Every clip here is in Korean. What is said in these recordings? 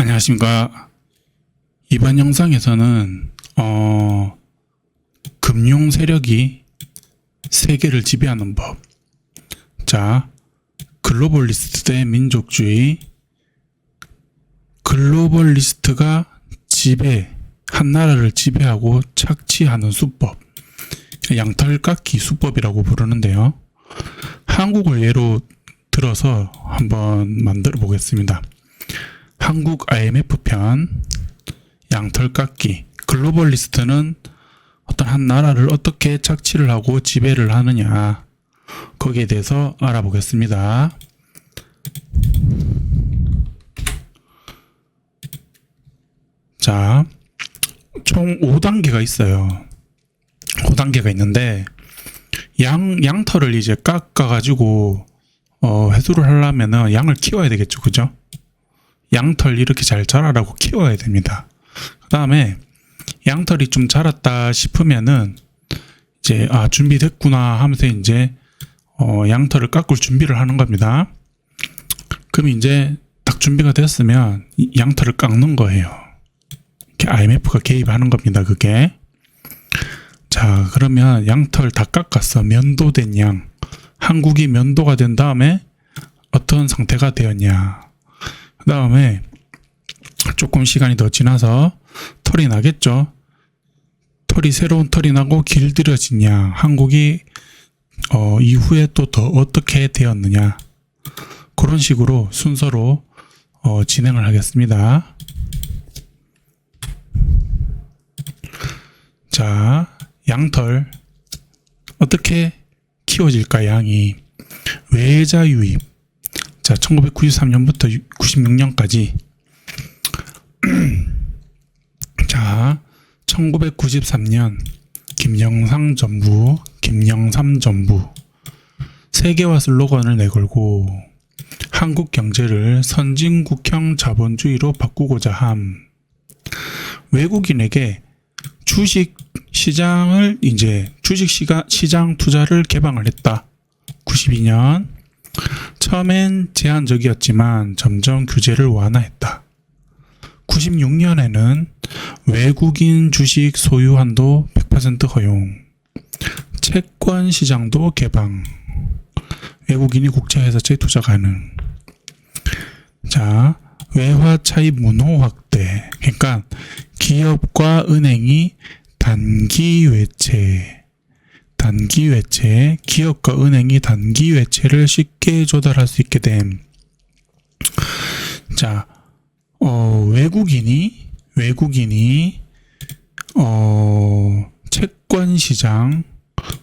안녕하십니까. 이번 영상에서는 금융 세력이 세계를 지배하는 법. 자, 글로벌리스트 대 민족주의. 글로벌리스트가 한 나라를 지배하고 착취하는 수법. 양털깎기 수법이라고 부르는데요. 한국을 예로 들어서 한번 만들어 보겠습니다. 한국 IMF 편, 양털깎기. 글로벌리스트는 어떤 한 나라를 어떻게 착취를 하고 지배를 하느냐, 거기에 대해서 알아보겠습니다. 자, 총 5단계가 있어요. 5단계가 있는데 양털을 이제 깎아가지고 회수를 하려면은 양을 키워야 되겠죠, 그죠? 양털 이렇게 잘 자라라고 키워야 됩니다. 그 다음에 양털이 좀 자랐다 싶으면은 이제 준비됐구나 하면서 이제 양털을 깎을 준비를 하는 겁니다. 그럼 이제 딱 준비가 됐으면 양털을 깎는 거예요. 이렇게 IMF가 개입하는 겁니다, 그게. 자, 그러면 양털 다 깎았어. 면도된 양. 한국이 면도가 된 다음에 어떤 상태가 되었냐. 그 다음에 조금 시간이 더 지나서 털이 나겠죠. 새로운 털이 나고 길들여진 양. 한국이 이후에 또 더 어떻게 되었느냐. 그런 식으로 순서로 진행을 하겠습니다. 자, 양털 어떻게 키워질까, 양이. 외자 유입. 자, 1993년부터 96년까지. 자, 1993년 김영삼 정부 세계화 슬로건을 내걸고 한국 경제를 선진국형 자본주의로 바꾸고자 함. 외국인에게 주식 시장 투자를 개방을 했다. 92년. 처음엔 제한적이었지만 점점 규제를 완화했다. 96년에는 외국인 주식 소유 한도 100% 허용. 채권 시장도 개방. 외국인이 국제회사채 투자 가능. 자, 외화 차입 문호 확대. 그러니까 기업과 은행이 단기 외채, 기업과 은행이 단기 외채를 쉽게 조달할 수 있게 됨. 자, 외국인이 채권 시장,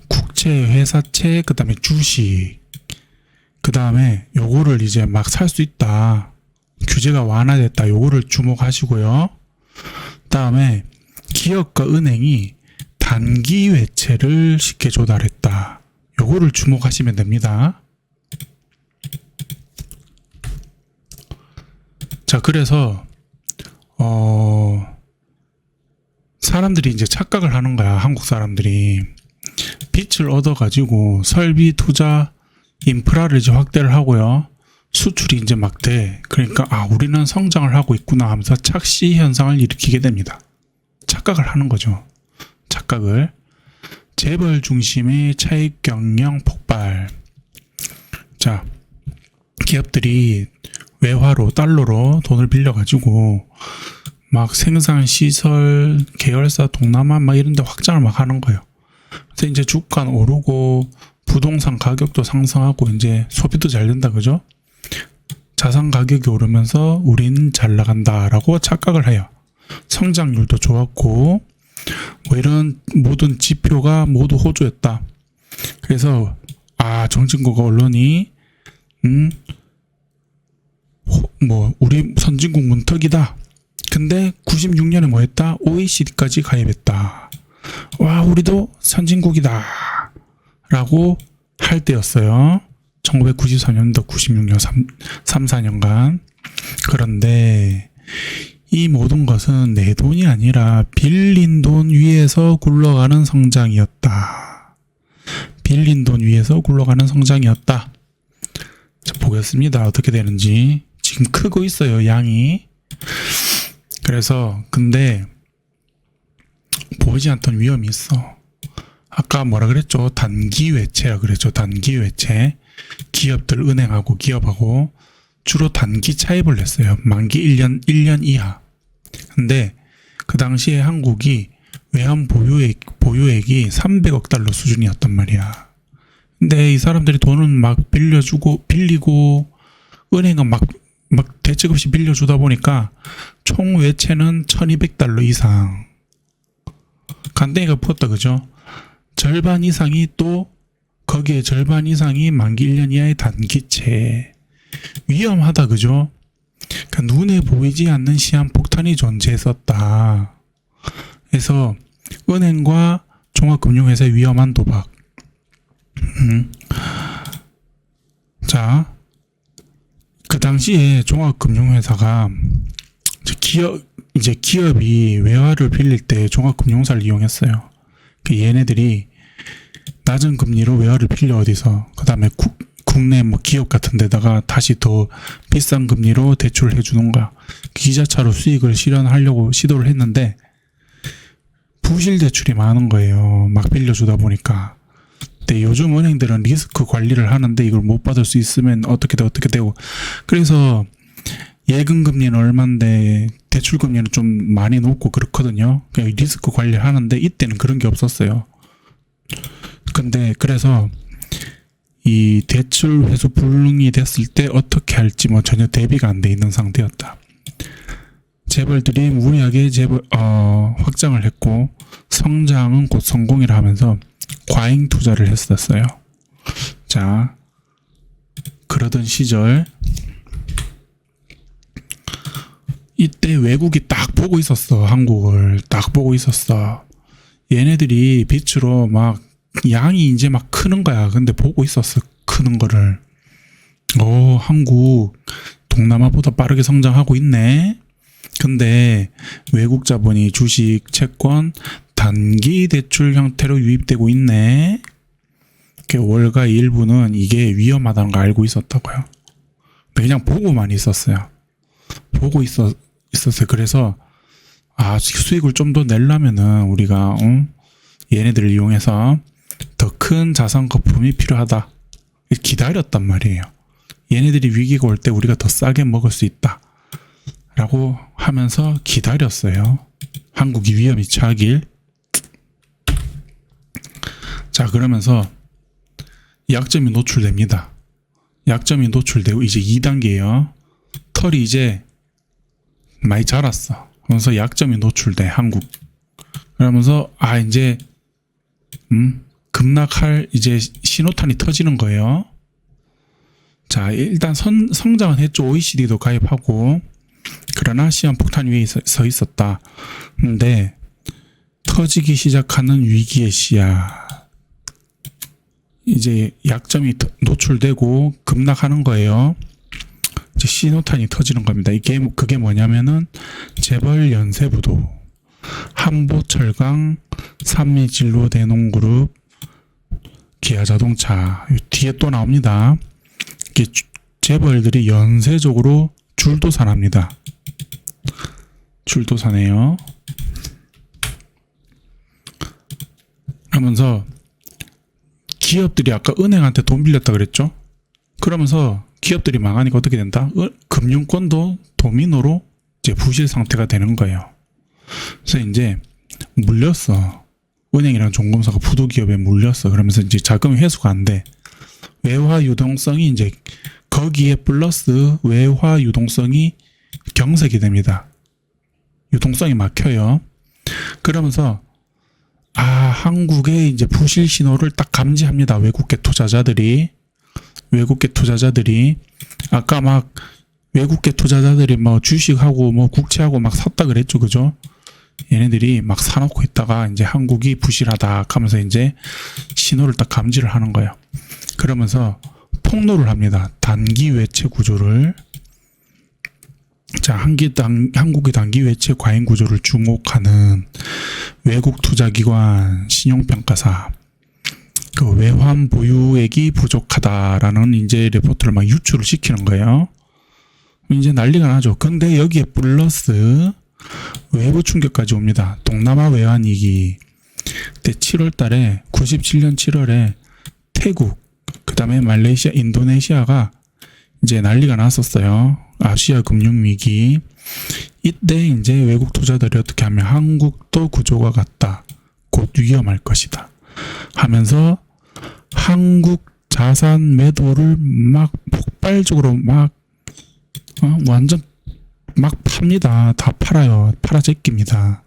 국제회사채, 그 다음에 주식, 그 다음에 요거를 이제 막 살 수 있다. 규제가 완화됐다. 요거를 주목하시고요. 다음에 기업과 은행이 단기 외채를 쉽게 조달했다. 요거를 주목하시면 됩니다. 자, 그래서 사람들이 이제 착각을 하는 거야. 한국 사람들이 빚을 얻어가지고 설비 투자 인프라를 이제 확대를 하고요. 수출이 이제 막 돼. 그러니까 우리는 성장을 하고 있구나 하면서 착시 현상을 일으키게 됩니다. 착각을 하는 거죠. 착각을. 재벌 중심의 차익 경영 폭발. 자, 기업들이 외화로, 달러로 돈을 빌려가지고 막 생산 시설, 계열사, 동남아 막 이런 데 확장을 막 하는 거예요. 그래서 이제 주가 오르고 부동산 가격도 상승하고 이제 소비도 잘 된다, 그죠? 자산 가격이 오르면서 우린 잘 나간다라고 착각을 해요. 성장률도 좋았고 뭐 이런 모든 지표가 모두 호조였다. 그래서 정신국 언론이 우리 선진국 문턱이다. 근데 96년에 뭐 했다? OECD까지 가입했다. 와, 우리도 선진국이다 라고 할 때였어요. 1993년부터 96년 3, 4년간. 그런데 이 모든 것은 내 돈이 아니라 빌린 돈 위에서 굴러가는 성장이었다. 빌린 돈 위에서 굴러가는 성장이었다. 자, 보겠습니다. 어떻게 되는지. 지금 크고 있어요, 양이. 그래서 근데 보이지 않던 위험이 있어. 아까 뭐라 그랬죠? 단기 외채라 그랬죠. 단기 외채. 기업들 은행하고 기업하고 주로 단기 차입을 했어요. 만기 1년 이하. 근데 그 당시에 한국이 외환 보유액이 300억 달러 수준이었단 말이야. 근데 이 사람들이 돈은 막 빌리고 은행은 막 대책 없이 빌려주다 보니까 총 외채는 1200달러 이상. 간땡이가 부었다, 그죠? 절반 이상이 또 거기에 절반 이상이 만기 1년 이하의 단기채. 위험하다, 그죠? 그러니까 눈에 보이지 않는 시한폭탄이 존재했었다. 그래서 은행과 종합금융회사의 위험한 도박. 자, 그 당시에 종합금융회사가 기업이 외화를 빌릴 때 종합금융사를 이용했어요. 그 얘네들이 낮은 금리로 외화를 빌려 어디서, 그 다음에 국내 뭐 기업 같은 데다가 다시 더 비싼 금리로 대출을 해주는 거야. 기자차로 수익을 실현하려고 시도를 했는데 부실 대출이 많은 거예요. 막 빌려주다 보니까. 근데 요즘 은행들은 리스크 관리를 하는데 이걸 못 받을 수 있으면 어떻게 되고. 그래서 예금 금리는 얼마인데 대출 금리는 좀 많이 높고 그렇거든요. 그냥 리스크 관리를 하는데 이때는 그런 게 없었어요. 근데 그래서 이 대출 회수 불능이 됐을 때 어떻게 할지 뭐 전혀 대비가 안 돼 있는 상태였다. 재벌들이 무리하게 확장을 했고 성장은 곧 성공이라 하면서 과잉 투자를 했었어요. 자, 그러던 시절 이때 외국이 딱 보고 있었어. 한국을 딱 보고 있었어. 얘네들이 빛으로 막 양이 이제 막 크는 거야. 근데 보고 있었어. 크는 거를. 한국 동남아보다 빠르게 성장하고 있네. 근데 외국 자본이 주식, 채권, 단기 대출 형태로 유입되고 있네. 월가 일부는 이게 위험하다는 걸 알고 있었다고요. 그냥 보고만 있었어요. 보고 있었어요. 그래서 수익을 좀 더 내려면은 우리가 얘네들을 이용해서 더 큰 자산 거품이 필요하다. 기다렸단 말이에요. 얘네들이 위기가 올 때 우리가 더 싸게 먹을 수 있다. 라고 하면서 기다렸어요. 한국이 위험이 처하길. 자, 그러면서 약점이 노출됩니다. 약점이 노출되고 이제 2단계예요. 털이 이제 많이 자랐어. 그러면서 약점이 노출돼, 한국. 그러면서 이제 급락할 이제 신호탄이 터지는 거예요. 자, 일단 성장은 했죠. OECD도 가입하고. 그러나 시한폭탄 위에 서 있었다. 근데 터지기 시작하는 위기의 시야. 이제 약점이 노출되고 급락하는 거예요. 이제 신호탄이 터지는 겁니다. 그게 뭐냐면은 재벌 연쇄부도, 한보철강, 삼미진로대농그룹, 기아자동차 뒤에 또 나옵니다. 이게 재벌들이 연쇄적으로 줄도산합니다. 줄도산해요. 그러면서 기업들이 아까 은행한테 돈 빌렸다 그랬죠? 그러면서 기업들이 망하니까 어떻게 된다? 금융권도 도미노로 이제 부실 상태가 되는 거예요. 그래서 이제 물렸어. 은행이랑 종금사가 부도기업에 물렸어. 그러면서 이제 자금이 회수가 안 돼. 외화 유동성이 이제 거기에 플러스 외화 유동성이 경색이 됩니다. 유동성이 막혀요. 그러면서 한국의 이제 부실 신호를 딱 감지합니다. 외국계 투자자들이 아까 막 외국계 투자자들이 뭐 주식하고 뭐 국채하고 막 샀다 그랬죠, 그죠? 얘네들이 막 사놓고 있다가 이제 한국이 부실하다 하면서 이제 신호를 딱 감지를 하는 거예요. 그러면서 폭로를 합니다. 단기 외채 구조를. 자, 한국의 단기 외채 과잉 구조를 주목하는 외국 투자기관 신용평가사, 그 외환 보유액이 부족하다라는 이제 레포트를 막 유출을 시키는 거예요. 이제 난리가 나죠. 근데 여기에 플러스 외부 충격까지 옵니다. 동남아 외환위기 때 7월 달에 97년 7월에 태국, 그 다음에 말레이시아, 인도네시아가 이제 난리가 났었어요. 아시아 금융위기. 이때 이제 외국 투자들이 어떻게 하면 한국도 구조가 같다. 곧 위험할 것이다. 하면서 한국 자산 매도를 막 폭발적으로 막 완전 막 팝니다. 다 팔아요. 팔아 제낍니다.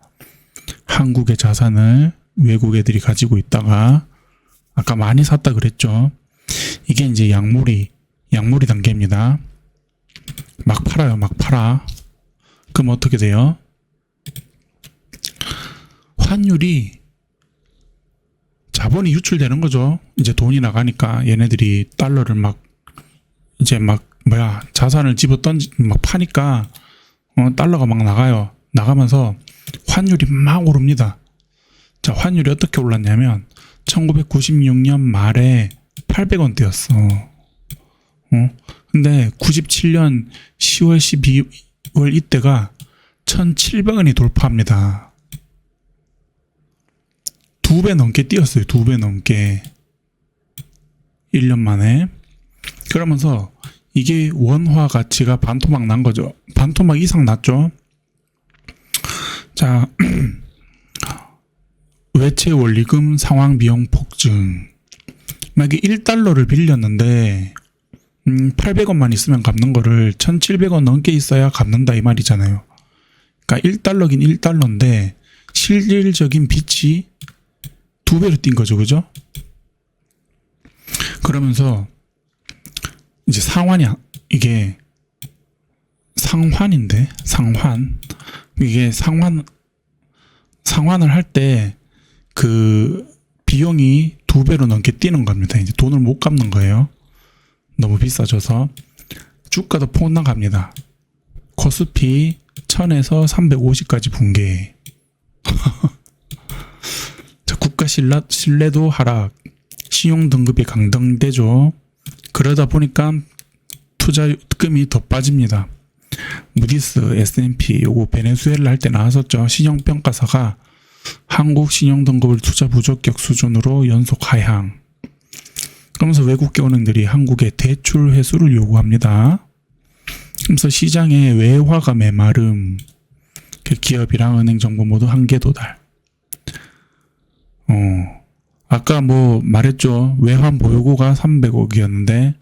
한국의 자산을 외국 애들이 가지고 있다가 아까 많이 샀다 그랬죠. 이게 이제 약물이 단계입니다. 막 팔아요. 막 팔아. 그럼 어떻게 돼요? 환율이 자본이 유출되는 거죠. 이제 돈이 나가니까 얘네들이 달러를 막 이제 막 자산을 집어 막 파니까 달러가 막 나가요. 나가면서 환율이 막 오릅니다. 자, 환율이 어떻게 올랐냐면 1996년 말에 800원대였어. 근데 97년 10월 12월 이때가 1700원이 돌파합니다. 2배 넘게 뛰었어요. 2배 넘게. 1년 만에. 그러면서 이게 원화 가치가 반토막 난 거죠. 반토막 이상 났죠. 자, 외채 원리금 상환 비용 폭증. 만약에 1달러를 빌렸는데 800원만 있으면 갚는 거를 1700원 넘게 있어야 갚는다 이 말이잖아요. 그러니까 1달러긴 1달러인데 실질적인 빚이 2배로 뛴 거죠. 그죠? 그러면서 이제 이게 상환인데 이게 상환을 할 때 그 비용이 2배로 넘게 뛰는 겁니다. 이제 돈을 못 갚는 거예요. 너무 비싸져서. 주가도 폭락합니다. 코스피 1000에서 350까지 붕괴. 자, 국가 신뢰도 하락, 신용 등급이 강등되죠. 그러다 보니까 투자금이 더 빠집니다. 무디스, S&P, 요거 베네수엘라 할 때 나왔었죠. 신용평가사가 한국 신용등급을 투자 부적격 수준으로 연속 하향. 그러면서 외국계 은행들이 한국의 대출 회수를 요구합니다. 그래서 시장에 외화가 메마름. 기업이랑 은행 정보 모두 한계 도달. 아까 말했죠. 외환 보유고가 300억이었는데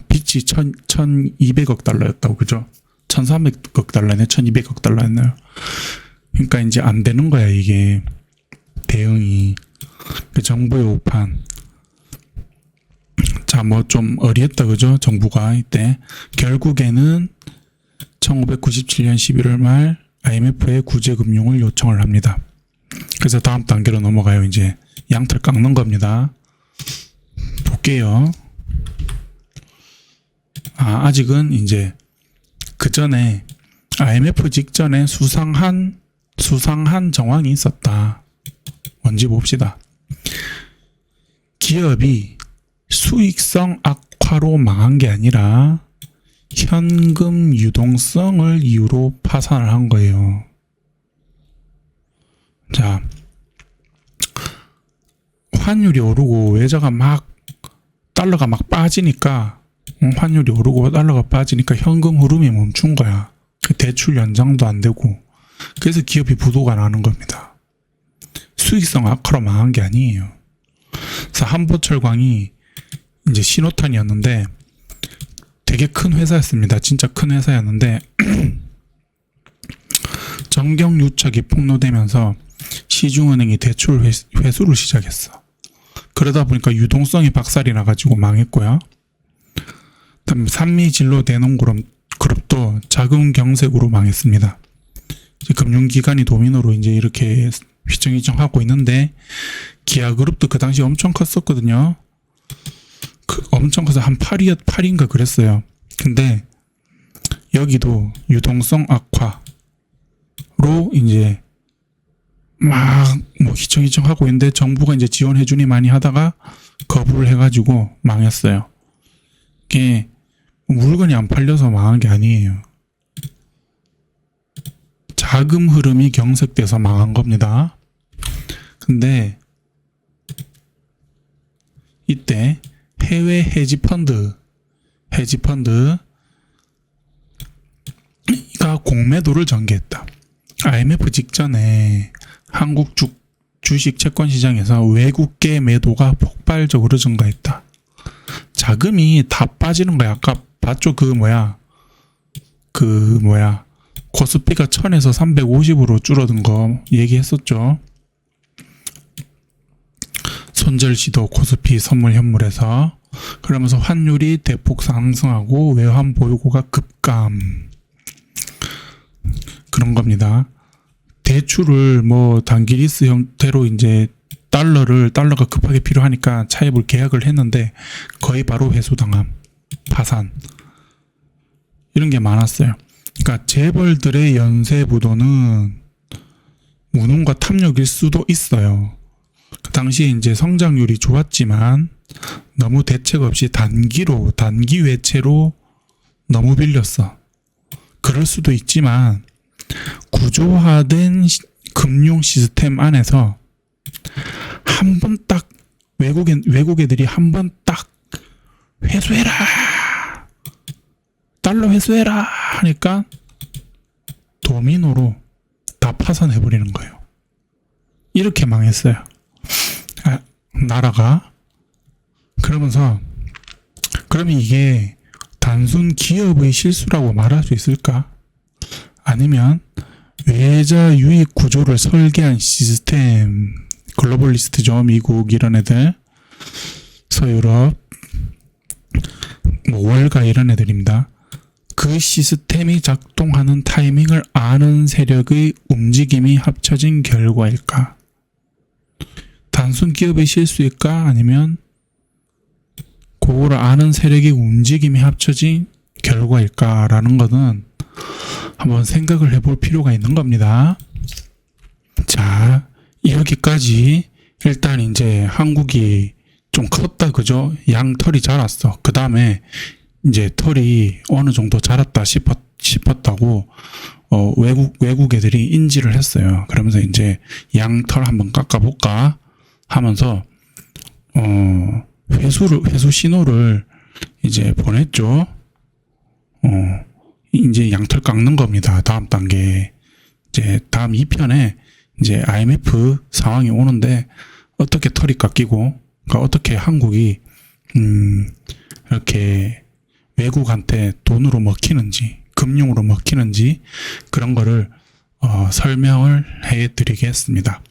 빚이 1200억 달러였다고. 그죠? 1300억 달러네. 1200억 달러였나요? 그러니까 이제 안 되는 거야, 이게. 대응이. 그 정부의 오판. 자, 좀 어리했다. 그죠? 정부가 이때. 결국에는 1997년 11월 말 IMF에 구제금융을 요청을 합니다. 그래서 다음 단계로 넘어가요. 이제 양털 깎는 겁니다. 볼게요. 아직은 이제 그 전에 IMF 직전에 수상한 정황이 있었다. 뭔지 봅시다. 기업이 수익성 악화로 망한 게 아니라 현금 유동성을 이유로 파산을 한 거예요. 자, 환율이 오르고 달러가 막 빠지니까 환율이 오르고 달러가 빠지니까 현금 흐름이 멈춘 거야. 대출 연장도 안 되고. 그래서 기업이 부도가 나는 겁니다. 수익성 악화로 망한 게 아니에요. 그래서 한보철광이 이제 신호탄이었는데 되게 큰 회사였습니다. 진짜 큰 회사였는데 정경유착이 폭로되면서 시중은행이 대출 회수를 시작했어. 그러다 보니까 유동성이 박살이 나가지고 망했고요. 그다음 산미진로 대농그룹도 자금 경색으로 망했습니다. 이제 금융기관이 도미노로 이제 이렇게 휘청휘청하고 있는데 기아그룹도 그 당시 엄청 컸었거든요. 엄청 커서 한 8인가 그랬어요. 근데 여기도 유동성 악화로 이제 막 휘청휘청하고 있는데 정부가 이제 지원해주니 많이 하다가 거부를 해가지고 망했어요. 이게 물건이 안 팔려서 망한 게 아니에요. 자금 흐름이 경색돼서 망한 겁니다. 근데 이때 해외 헤지펀드가 공매도를 전개했다. IMF 직전에 한국 주식 채권 시장에서 외국계 매도가 폭발적으로 증가했다. 자금이 다 빠지는 거야. 아까 봤죠? 코스피가 1000에서 350으로 줄어든 거 얘기했었죠. 손절시도 코스피 선물 현물에서. 그러면서 환율이 대폭 상승하고 외환 보유고가 급감. 그런 겁니다. 대출을 단기 리스 형태로 이제 달러가 급하게 필요하니까 차입을 계약을 했는데 거의 바로 회수당함, 파산. 이런 게 많았어요. 그러니까 재벌들의 연쇄 부도는 무능과 탐욕일 수도 있어요. 그 당시에 이제 성장률이 좋았지만 너무 대책 없이 단기 외채로 너무 빌렸어. 그럴 수도 있지만 구조화된 금융 시스템 안에서 한 번 딱 외국 애들이 한 번 딱 회수해라, 달러 회수해라 하니까 도미노로 다 파산해버리는 거예요. 이렇게 망했어요. 나라가. 그러면 이게 단순 기업의 실수라고 말할 수 있을까? 아니면 외자 유익 구조를 설계한 시스템, 글로벌리스트죠. 미국 이런 애들, 서유럽, 월가 이런 애들입니다. 그 시스템이 작동하는 타이밍을 아는 세력의 움직임이 합쳐진 결과일까? 단순 기업의 실수일까? 아니면 그거를 아는 세력의 움직임이 합쳐진 결과일까라는 거는 한번 생각을 해볼 필요가 있는 겁니다. 자, 여기까지 일단 이제 한국이 좀 컸다, 그죠? 양털이 자랐어. 그 다음에 이제 털이 어느 정도 자랐다 싶었다고 외국 애들이 인지를 했어요. 그러면서 이제 양털 한번 깎아볼까 하면서 회수 신호를 이제 보냈죠. 이제 양털 깎는 겁니다. 다음 단계. 이제 다음 2편에 이제 IMF 상황이 오는데 어떻게 털이 깎이고, 그러니까 어떻게 한국이 이렇게 외국한테 돈으로 먹히는지, 금융으로 먹히는지, 그런 거를 설명을 해 드리겠습니다.